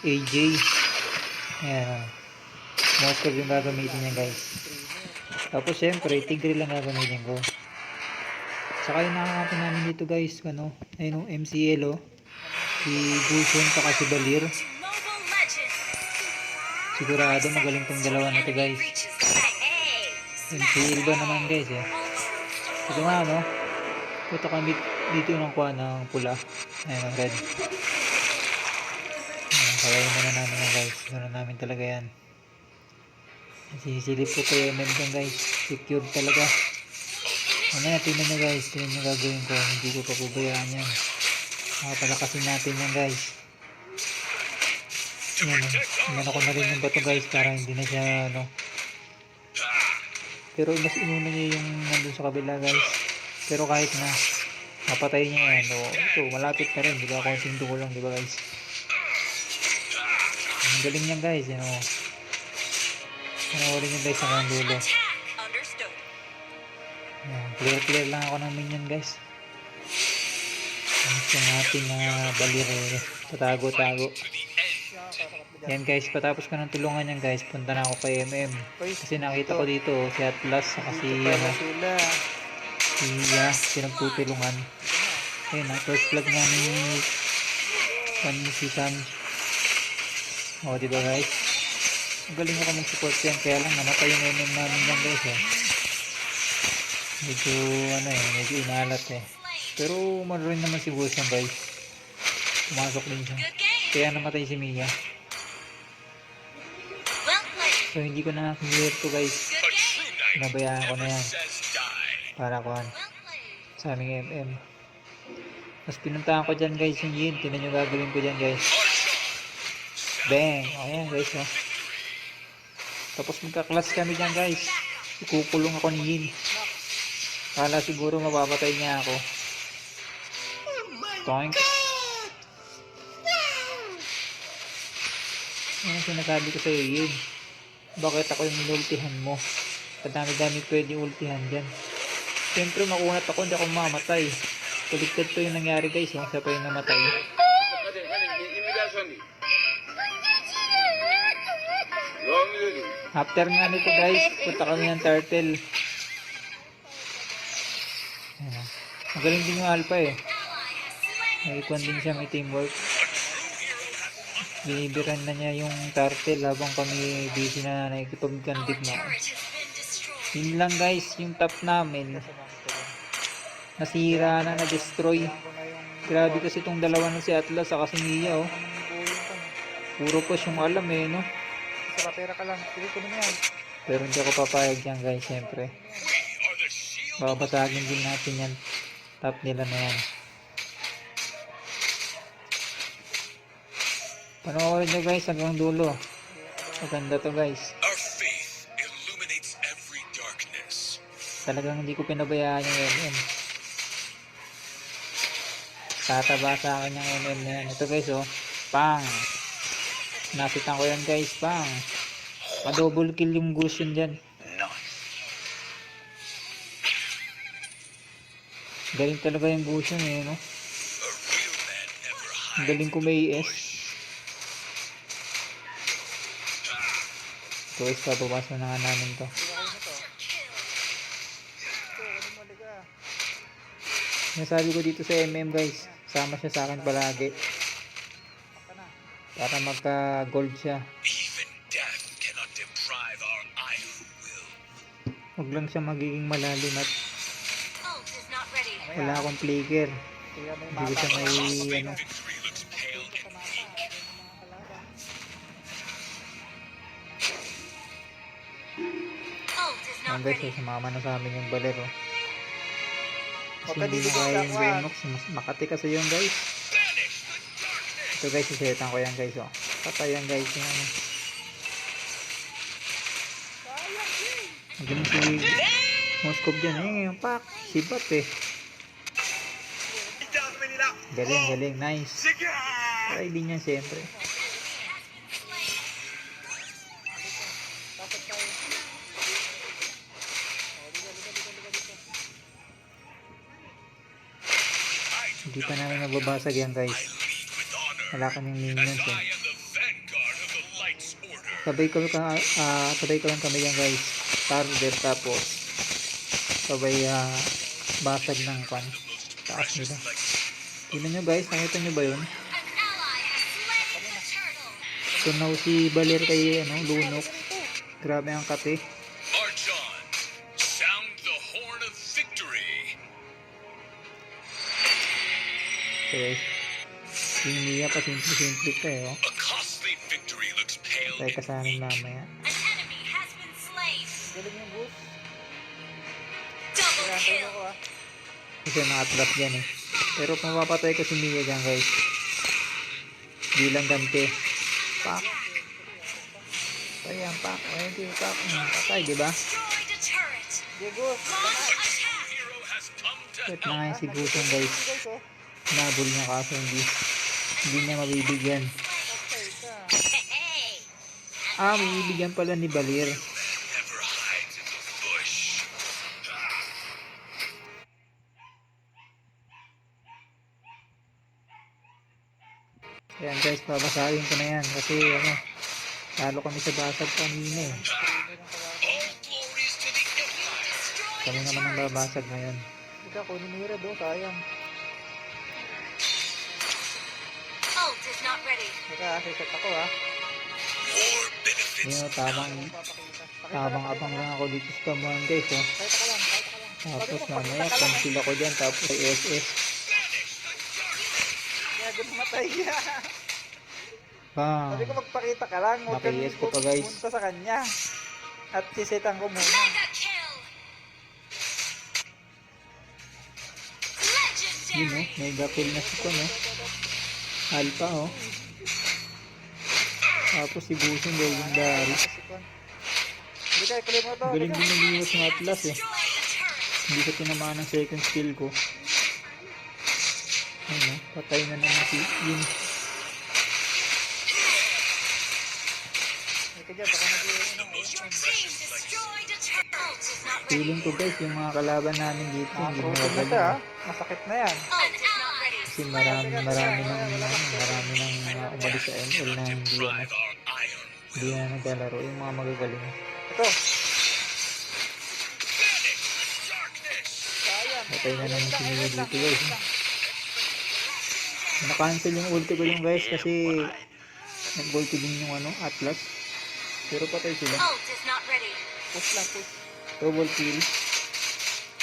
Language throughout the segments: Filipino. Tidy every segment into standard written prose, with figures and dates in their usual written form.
AJ. Ayan. Moskov yung gagamitin niya guys. Tapos syempre, Tigre lang gagamitin ko. Saka yung nakakapin namin dito guys, ano, ayun o, MCL o. Si Gusion saka si Balir. Sigurado magaling tong dalawa na to guys. MCL ba naman guys eh. Ito nga no. Punta kami dito ng kuha ng pula. Ayan ang red. Ayan, kalayin muna namin yan guys. Ganoon namin talaga yan. Sisilip ko kay MM dyan guys. Secured talaga. Mamaya tingnan nyo guys. Tingnan nyo gagawin ko. Hindi ko papubayaan yan. Palakasin natin yan guys. Ayan o. Inano ko na rin yung bato guys. Para hindi na siya ano. Pero mas inuna niya yung nandun sa kabila guys. Pero kahit na mapatay niya yan. O, ito malapit na rin. Diba konting dugo lang diba guys. Ang galing niyan guys. Yan o. Panoorin nyo guys hanggang dulo. Clear lang ako ng minion guys. Yung ating Balir patago-tago. Yan guys, patapos ko ng tulungan yan guys, punta na ako kay MM. Kasi nakita ko dito si Atlas saka si nagtutulungan. Ayun, first vlog nga ni si Sam. O diba guys, magaling ako mag-support yan, kaya lang namatay yung MM namin yan guys eh. Medyo medyo inalat eh. Pero maroon naman si Gusion guys. Pumasok din siya. Kaya namatay si Mia. So hindi ko na clear to guys. Pinabayaan ko na yan. Para kuhan sa aming MM. Tapos pinuntahan ko dyan guys yung Yin. Tignan nyo gagawin ko dyan guys. Bang! Ayan guys oh. Tapos magka-class kami dyan guys. Ikukulong ako ni Yin. Kala siguro mapapatay niya ako. Toink. Ano sinasabi ko sa'yo Yin? Bakit ako yung inultihan mo? Kadami-dami pwede ultihan dyan. Siyempre makunat ako, hindi ako mamatay. Kuligtad to yung nangyari guys. Yung siya pa yung namatay. After nga nito guys, punta kami ng turtle. Magaling din yung alpha eh. May ikwan din siya, may teamwork. Binibiran na niya yung turtle habang kami busy na nakikipagkandig na. Yun lang guys, yung top namin nasira na, na-destroy. Grabe kasi itong dalawa na si Atlas saka si Mia oh. Puro push yung alam eh no. Pera ka lang, pili ko na yan. Pero hindi ako papayag yan guys, syempre. Babasagin din natin yan. Top nila na yan. Panoorin nyo guys hanggang dulo. Maganda to guys. Talagang hindi ko pinabayaan yung MM. Tataba sa akin yung MM na yan. Ito guys oh. Pang! Nasitan ko yan guys. Pang! Pa-double kill yung Gusion dyan. Galing talaga yung Gusion eh no. Galing ko may ES. So guys, papabasa na nga namin to. Nasabi ko dito sa MM guys, sama siya sa akin palagi para magka gold siya. Huwag lang siya magiging malalim at wala akong flicker. Hindi ko siya may ano. Ayan guys, sumama na sa amin yung Balir oh. Kasi hindi na kaya yung Venox, makati kasi yun guys. Ito guys, isetan ko yan guys oh. Patay yan guys yung ano. Magaling si Moskov dyan eh, yung pak, sibat eh. Galing, nice. Try din yan siyempre. Hindi pa namin nababasag yan guys. Wala kaming minions eh. sabay ko lang kami yan guys. Target tapos sabay basag ng kwan. Taas nila. Tignan nyo guys, nakita nyo ba yun? Tunaw si Baler kay Lunok. Grabe ang kate. Archon, sound the horn of victory. So guys, yung Mia pa simple ka eh. Oh. A costly victory looks pale Tayo and kasanin weak. mamaya. Galing yung boost. Double Kaya kill. ako Kasi na-atlas dyan eh. Pero kung mapapatay ko si Mia dyan guys, bilang ganti. Pak. Ayan, pak. Ayan, pak. Patay, diba? Destroyed a turret. Diego. Launch attack. Hero has come to Wait na nga help. yung si Gusong guys. Guys, oh. Nabol niya kaso hindi niya mabibigyan. Patay ka. Hey. Mabibigyan pala ni Balir. Never hides in the bush. Ayan guys, babasahin ko na yan. Kasi talo kami sa basag kanina eh. All glories to the Empire. Destroyed Kami a naman ang turret. babasag ngayon. Ika, kunin mo yung do. Sayang. Ult is not ready. Ika, reset ako ha. More benefits. Yun, tamang abang lang ako dito sa tamuhan guys. Oh. Kahit ka lang, kahit ka lang. Tapos mamaya, cancel ako dyan. Tapos ay SS. Kaya gumatay ka. Bang! Sabi ko magpakita ka lang. Huwag kang Naki-yes ko pa, guys. pumunta sa kanya. At sisetan ko muna. Mega kill. Yun Legendary. mega kill na si Kon Alpha Tapos si Busing legendary. Hindi ka, ikuloy mo to. Galing din niliwas ng Atlas eh. Destroyed a turret. Hindi ko tinamaan ng second skill ko. Ayun patay na naman si Yin. Ika dyan, baka Team destroyed a turret. Ult is not ready. Feeling ko guys, yung mga kalaban namin dito, hindi Nakakroton na magaling. siya ha. Masakit na yan. Ult is not ready. Kasi marami nang umalis sa ML na Drive our iron hindi na naglalaro. Yung mga magagaling. Ito. darkness. Sayang. Patay na naman si Mia dito guys. Na-cancel yung ulti ko yung guys kasi nag-ulti din yung Atlas. Pero patay sila. Ult is not ready. Push lang, push. Double kill.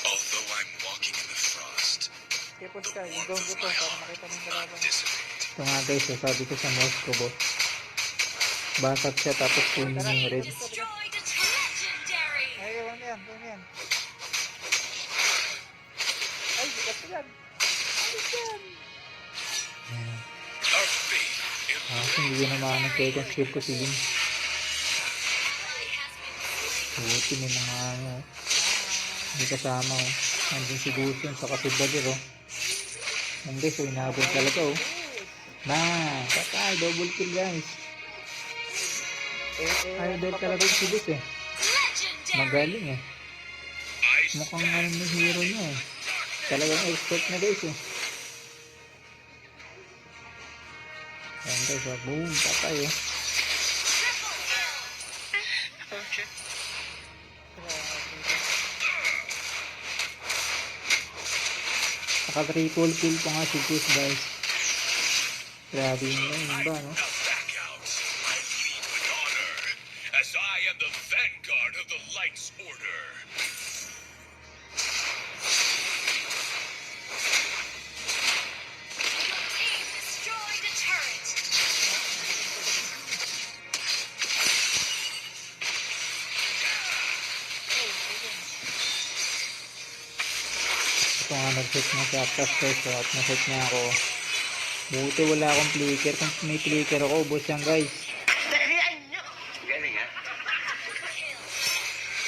Although I'm walking in the frost, Kaya push ka. Yung zone ko to. Para makita mo yung kalaban. dissipate. Ito nga guys, sabi ko sa mouse ko boss. Basag siya tapos kunin yung red. Destroyed a turret. Legendary. Ay, gawin mo yan. Gawin mo yan. Ay, sikat ko yan. Ayos yan. Ayan. Our faith in Kasi hindi ko naman ng second skill ko si Lin. Buti may mga hindi kasama Andun si Gusion sa Kasibalir Ang guys, inabot talaga patay, double kill guys. Idol talaga si Gus Legendary. Magaling ice Mukhang yung hero niya Talagang expert na guys Ayan guys, boom, patay Saka triple kill pa nga si Gus guys. Grabe yun ba Now back out. I lead with honor, as I am the vanguard of the Light's Order. Team destroyed a turret. Ito nga nag-set na si Atlas guys at na-set niya ako. Buti wala akong flicker. Kung may flicker ako, ubos yan guys. Galing ha? Kill.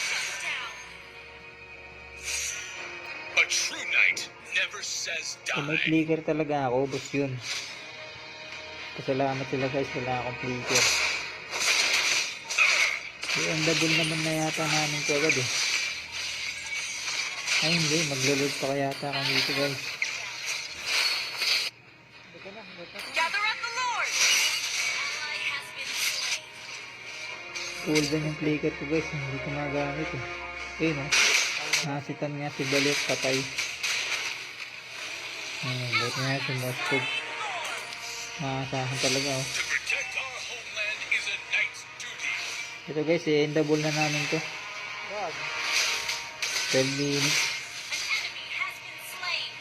Shut down. A true knight never says Kung may die. flicker talaga ako, ubos yun. Pasalamat sila guys, wala akong flicker. I-endable naman na yata namin ito agad Ay hindi, maglo-load pa kaya yata kami dito guys. Ika na, ika na. Gather up the Lord. Ally has been slain. Golden yung flicker ko guys, hindi ko magamit eh. Ayun o, nasitan nga si Balot, patay. Buti nga si Mustard. Maasahan talaga oh. To protect our homeland is a knight's duty. Ito guys, i-endable na namin to. Wag. 12 minutes. An enemy has been slain.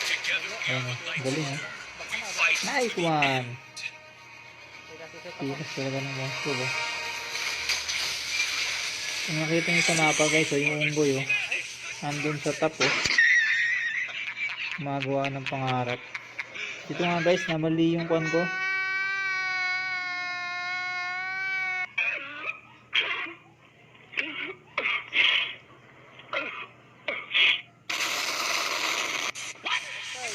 Together we are Ayun the o, knights. galing oh. We fight Nice to the one! end. Kaya kasi set ako. Tinas talaga ng monster oh. Kung nakita nyo sa mapa guys, oh, yung unggoy oh. Andun sa top oh. Gumagawa ng pangarap. Dito nga guys, namali yung kwan ko. An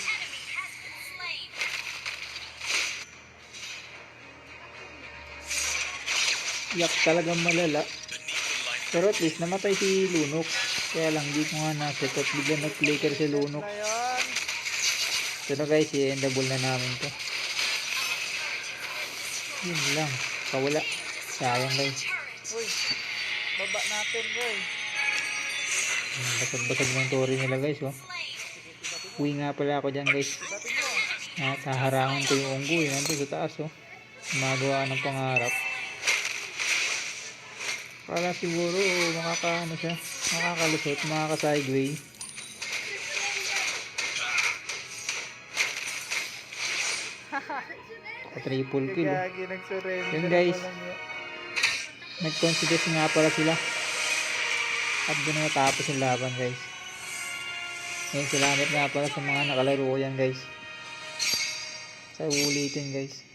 enemy has been slain. Yak talagang malala. Beneath the lining Pero at least namatay si Lunok. Kaya lang di ko nga na-set up. Biglang nag-flicker si Lunok. Na yan. Pero guys, i-endable na namin to. Yun lang. Kawala. Sayang guys. Uy. Baba natin, boy. Basag-basag ng tori nila guys. Oh. Uwi nga pala ako dyan guys. Dating mo. At haharangan ko yung unggoy. Nandun sa taas oh. Gumagawa ng pangarap. Kala siguro makakaano siya. Makakalusot. Makaka-sideway. Triple kill oh. Gagi, nag-surrender. Yun, guys. naman yun. Nag-consider nga pala sila. At doon na natapos yung laban guys. Ngayon salamat nga pala sa mga nakalaro ko yan guys. Sa ulitin guys.